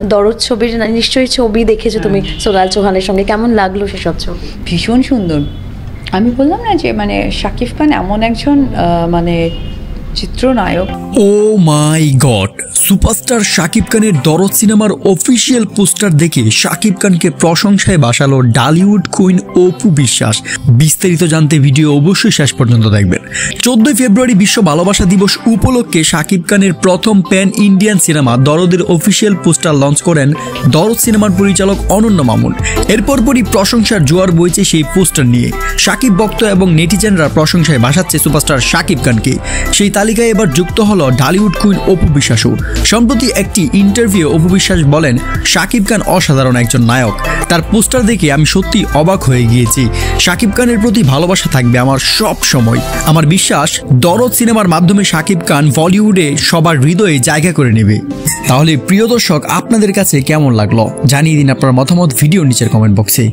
দরদ ছবির নিশ্চয়ই ছবি দেখেছো তুমি সোনাল চৌহানের সঙ্গে, কেমন লাগলো সেসব ছবি? ভীষণ সুন্দর। আমি বললাম না যে মানে শাকিব খান এমন একজন মানে চিত্রনায়ক। ও মাই গড, সুপারস্টার শাকিব খানের দরদ সিনেমার অফিসিয়াল পোস্টার দেখে শাকিব খানকে প্রশংসায় ভাসালো ঢালিউড কুইন অপু বিশ্বাস। বিস্তারিত জানতে ভিডিও অবশ্যই শেষ পর্যন্ত দেখবেন। 14 ফেব্রুয়ারি বিশ্ব ভালোবাসা দিবস উপলক্ষে শাকিব খানের প্রথম প্যান ইন্ডিয়ান সিনেমা দরদের অফিসিয়াল পোস্টার লঞ্চ করেন দরদ সিনেমার পরিচালক অনন্য মামুন। এরপর পরই প্রশংসার জোয়ার বইছে সেই পোস্টার নিয়ে। শাকিব ভক্ত এবং নেটিজেনরা প্রশংসায় ভাসাচ্ছে সুপারস্টার শাকিব খানকে। সেই তালিকায় এবার যুক্ত হলো ঢালিউড কুইন অপু বিশ্বাসও। সম্প্রতি একটি ইন্টারভিউ অপু বিশ্বাস বলেন, শাকিব খান অসাধারণ একজন নায়ক। তার পোস্টার দেখে আমি সত্যি অবাক হয়ে গিয়েছি। শাকিব খানের প্রতি ভালোবাসা থাকবে আমার সব সময়। আমার বিশ্বাস দরদ সিনেমার মাধ্যমে শাকিব খান বলিউডে সবার হৃদয়ে জায়গা করে নেবে। তাহলে প্রিয় দর্শক, আপনাদের কাছে কেমন লাগলো জানিয়ে দিন আপনার মতামত ভিডিও নিচের কমেন্ট বক্সে।